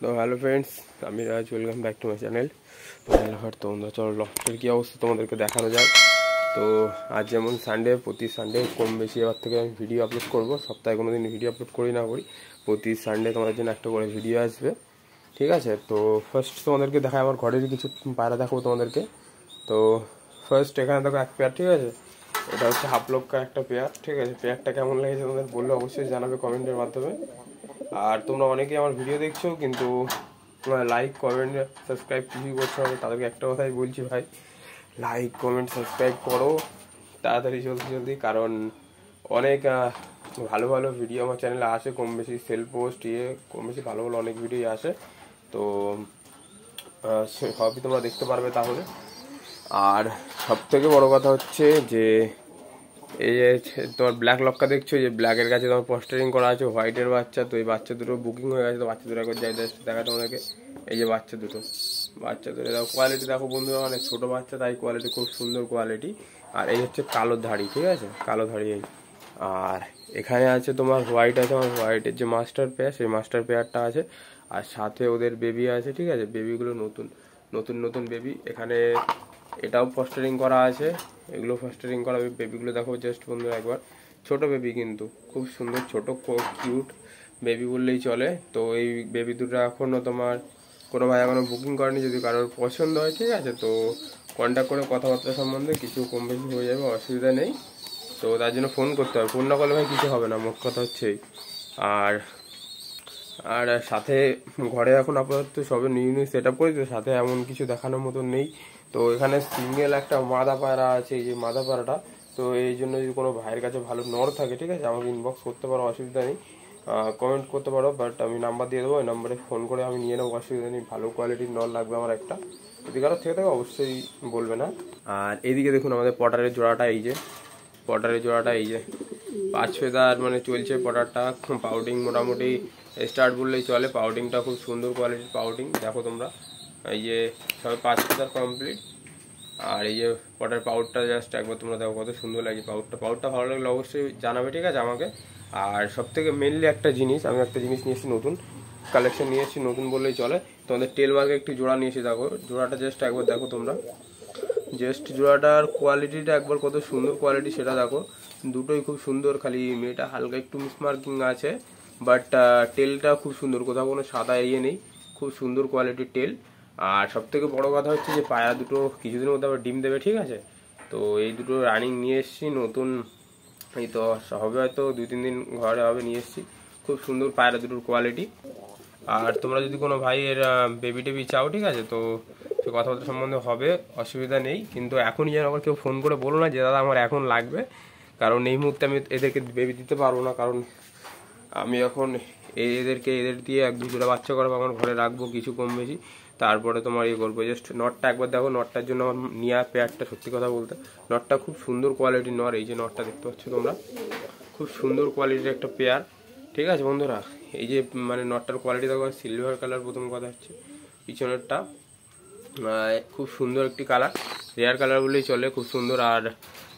তো hello friends, আমি Raj, welcome back to my channel. তো তোমরা চলো লফটের কী অবস্থা তোমাদেরকে দেখানো যায়। তো আজ যেমন সানডে, প্রতি সানডে কম বেশি এবার থেকে আমি ভিডিও আপলোড করবো। সপ্তাহে কোনো দিন ভিডিও আপলোড করি না করি, প্রতি সানডে তোমাদের জন্য একটা করে ভিডিও আসবে, ঠিক আছে। তো ফার্স্ট তোমাদেরকে দেখায় আমার ঘরের কিছু পায়রা দেখাবো তোমাদেরকে। তো ফার্স্ট এখানে দেখো এক পেয়ার, ঠিক আছে। এটা হচ্ছে হাফ লক্কা একটা পেয়ার, ঠিক আছে। পেয়ারটা কেমন লেগেছে তোমাদের বললে অবশ্যই জানাবে কমেন্টের মাধ্যমে। আর তোমরা অনেকেই আমার ভিডিও দেখছো কিন্তু তোমরা লাইক কমেন্ট সাবস্ক্রাইব কিছুই করছো না। তাদেরকে একটা কথাই বলছি, ভাই লাইক কমেন্ট সাবস্ক্রাইব করো তাড়াতাড়ি, জলদি, কারণ অনেক ভালো ভালো ভিডিও আমার চ্যানেলে আসে, কম বেশি সেল পোস্ট কম বেশি ভালো ভালো অনেক ভিডিও আসে। তো সবই তোমরা দেখতে পারবে তাহলে। আর সব থেকে বড়ো কথা হচ্ছে যে এই যে তোমার ব্ল্যাক লক্কা দেখছো, যে ব্ল্যাকের কাছে তোমার পোস্টারিং করা আছে হোয়াইটের বাচ্চা। তো এই বাচ্চা দুটো বুকিং হয়ে গেছে। তো বাচ্চা দুটো একবার যাই দেখা তোমাদেরকে। এই যে বাচ্চা দুটো দেখো, কোয়ালিটি দেখো বন্ধুরা, অনেক ছোটো বাচ্চা, তাই কোয়ালিটি খুব সুন্দর কোয়ালিটি। আর এই হচ্ছে কালো ধাড়ি, ঠিক আছে, কালো ধাড়ি এই। আর এখানে আছে তোমার হোয়াইট আছে, আমার হোয়াইটের যে মাস্টার পেয়ার, সেই মাস্টার পেয়ারটা আছে। আর সাথে ওদের বেবি আছে, ঠিক আছে। বেবিগুলো নতুন বেবি। এখানে এটাও ফস্টারিং করা আছে, এগুলো ফস্টারিং করা বেবিগুলো দেখো জাস্ট বন্ধুরা একবার। ছোট বেবি কিন্তু খুব সুন্দর, ছোট কিউট বেবি বললেই চলে। তো এই বেবি দুটো এখনও তোমার কোনো ভাই এখনও বুকিং করেনি। যদি কারোর পছন্দ হয়, ঠিক আছে, তো কন্ট্যাক্ট করে কথাবার্তা সম্বন্ধে কিছু কম বেশি হয়ে যাবে, অসুবিধা নেই। তো তার জন্য ফোন করতে হবে, ফোন না করলে ভাই কিছু হবে না, মোট কথা হচ্ছে। আর আর সাথে ঘরে এখন আপাতত সবে নিউ সেট আপ করেছি, সাথে এমন কিছু দেখানোর মতন নেই। তো এখানে সিঙ্গেল একটা মাদা পায়রা আছে, এই যে মাদা পায়রাটা। তো এই জন্য যদি কোনো ভাইয়ের কাছে ভালো নর থাকে, ঠিক আছে, আমাকে ইনবক্স করতে পারো, অসুবিধা নেই, কমেন্ট করতে পারো। বাট আমি নাম্বার দিয়ে দেবো, ওই নাম্বারে ফোন করে আমি নিয়ে নেবো, অসুবিধা নেই। ভালো কোয়ালিটির নর লাগবে আমার একটা, যদি কারো থেকে থাকে অবশ্যই বলবে না। আর এইদিকে দেখুন আমাদের পটারের জোড়াটা, এই যে পটারের জোড়াটা, এই যে 5 ফেদার মানে চলছে পটারটা। পাউডিং মোটামুটি স্টার্ট বললেই চলে। পাউডিংটা খুব সুন্দর কোয়ালিটির পাউডিং, দেখো তোমরা। এই যে সবাই 5 ফেদার কমপ্লিট। আর এই যে পটার পাউডারটা জাস্ট একবার তোমরা দেখো কত সুন্দর লাগে পাউডারটা ভালো লাগলে অবশ্যই জানাবে, ঠিক আছে, আমাকে। আর সব থেকে মেনলি একটা জিনিস, আমি একটা জিনিস নিয়ে এসেছি, নতুন কালেকশন নিয়ে এসেছি, নতুন বললেই চলে। তোমাদের টেল মার্কে একটি জোড়া নিয়ে এসে দেখো, জোড়াটা জাস্ট একবার দেখো তোমরা। জাস্ট জোড়াটার কোয়ালিটিটা একবার কত সুন্দর কোয়ালিটি সেটা দেখো। দুটোই খুব সুন্দর, খালি মেয়েটা হালকা একটু মিসমার্কিং আছে, বাট টেলটা খুব সুন্দর, কোথাও কোনো সাদা নেই, খুব সুন্দর কোয়ালিটির টেল। আর সব থেকে বড়ো কথা হচ্ছে যে পায়রা দুটো কিছুদিনের মধ্যে আবার ডিম দেবে, ঠিক আছে। তো এই দুটো রানিং নিয়ে এসেছি নতুন, এই তো হবে হয়তো 2-3 দিন ঘরে হবে, নিয়ে এসেছি। খুব সুন্দর পায়রা দুটোর কোয়ালিটি। আর তোমরা যদি কোনো ভাইয়ের বেবি টেবি চাও, ঠিক আছে, তো সে কথাবার্তা সম্বন্ধে হবে, অসুবিধা নেই। কিন্তু এখনই যেন আবার কেউ ফোন করে বলো না যে দাদা আমার এখন লাগবে, কারণ এই মুহূর্তে আমি এদেরকে বেবি দিতে পারবো না। কারণ আমি এখন এদের দিয়ে 1-2 জোড়া বাচ্চা করাবো, আমার ঘরে রাখবো কিছু কম বেশি, তারপরে তোমার করবো। জাস্ট নটটা একবার দেখো, নটটার জন্য আমার নিয়া পেয়ারটা, সত্যি কথা বলতে নটটা খুব সুন্দর কোয়ালিটির নর। এই যে নটটা দেখতে পাচ্ছ তোমরা, খুব সুন্দর কোয়ালিটির একটা পেয়ার, ঠিক আছে বন্ধুরা। এই যে মানে নটটার কোয়ালিটি দেখো, সিলভার কালার, প্রথম কথা হচ্ছে পিছনেরটা খুব সুন্দর একটি কালার, রেয়ার কালার বলেই চলে, খুব সুন্দর। আর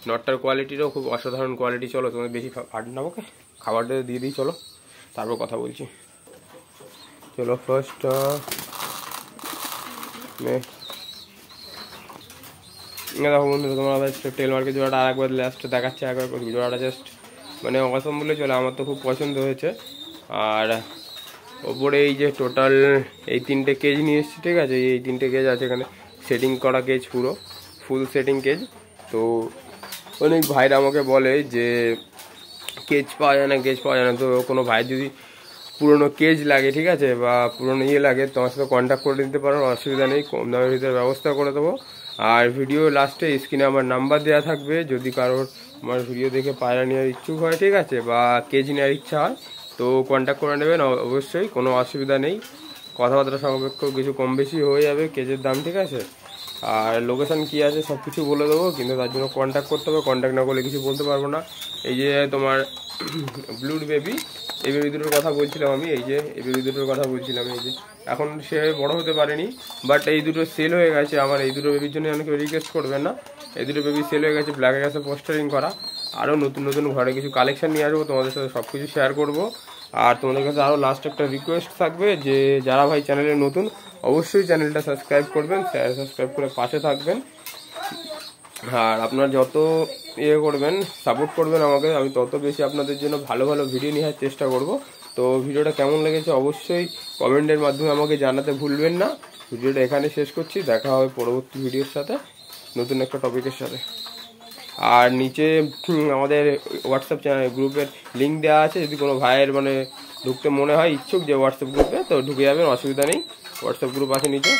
নটটার কোয়ালিটিটাও খুব অসাধারণ কোয়ালিটি। চলো তোমাদের বেশি ফাট না, ওকে খাবারটা দিয়ে দিই, চলো তারপর কথা বলছি। চলো ফার্স্ট দেখো বন্ধুরা, তোমরা টেল মার্কেট জোড়াটা আর একবার লাস্ট দেখাচ্ছে, একবার জোড়াটা জাস্ট মানে অসম বলে চলে, আমার তো খুব পছন্দ হয়েছে। আর ওপরে এই যে টোটাল এই 3টে কেজ নিয়ে এসেছি, ঠিক আছে। এই 3টে কেজ আছে এখানে, সেটিং করা কেজ, পুরো ফুল সেটিং কেজ। তো অনেক ভাইরা আমাকে বলে যে কেজ পাওয়া যায় না, তো কোনো ভাই যদি পুরোনো কেজ লাগে, ঠিক আছে, বা পুরোনো লাগে, তোমার সাথে কন্ট্যাক্ট করে দিতে পারো, অসুবিধা নেই, কম দামের ভিতরে ব্যবস্থা করে দেবো। আর ভিডিও লাস্টে স্ক্রিনে আমার নাম্বার দেওয়া থাকবে, যদি কারোর আমার ভিডিও দেখে পায়রা নেওয়ার ইচ্ছুক হয়, ঠিক আছে, বা কেজ নেওয়ার ইচ্ছা হয়, তো কন্ট্যাক্ট করে নেবেন অবশ্যই, কোনো অসুবিধা নেই। কথাবার্তা সাপেক্ষ কিছু কম বেশি হয়ে যাবে কেজের দাম, ঠিক আছে। আর লোকেশান কী আছে সব কিছু বলে দেবো, কিন্তু তার জন্য কন্ট্যাক্ট করতে হবে, কন্ট্যাক্ট না করলে কিছু বলতে পারবো না। এই যে তোমার ব্লুড বেবি, এই বেবি দুটোর কথা বলছিলাম আমি, এই যে এই বেবি দুটোর কথা বলছিলাম, এই যে এখন সে বড় হতে পারেনি, বাট এই দুটো সেল হয়ে গেছে আমার। এই দুটো বেবির জন্য অনেকে রিকোয়েস্ট করবেন না, এই দুটো বেবি সেল হয়ে গেছে, ব্ল্যাকের কাছে পোস্টারিং করা। আরও নতুন ঘরে কিছু কালেকশন নিয়ে আসবো, তোমাদের সাথে সব কিছু শেয়ার করবো। আর তোমাদের কাছে আরও লাস্ট একটা রিকোয়েস্ট থাকবে যে যারা ভাই চ্যানেলে নতুন অবশ্যই চ্যানেলটা সাবস্ক্রাইব করবেন, সাবস্ক্রাইব করে পাশে থাকবেন। আর আপনারা যত করবেন, সাপোর্ট করবেন আমাকে, আমি তত বেশি আপনাদের জন্য ভালো ভালো ভিডিও নেওয়ার চেষ্টা করব। তো ভিডিওটা কেমন লেগেছে অবশ্যই কমেন্টের মাধ্যমে আমাকে জানাতে ভুলবেন না। ভিডিওটা এখানে শেষ করছি, দেখা হবে পরবর্তী ভিডিওর সাথে নতুন একটা টপিকের সাথে। আর নিচে আমাদের হোয়াটসঅ্যাপ চ্যানেল গ্রুপের লিঙ্ক দেওয়া আছে, যদি কোনো ভাইয়ের ঢুকতে মনে হয় ইচ্ছুক যে হোয়াটসঅ্যাপ গ্রুপে, তো ঢুকে যাবেন, অসুবিধা নেই। হোয়াটসঅ্যাপ গ্রুপ আছে নিচে।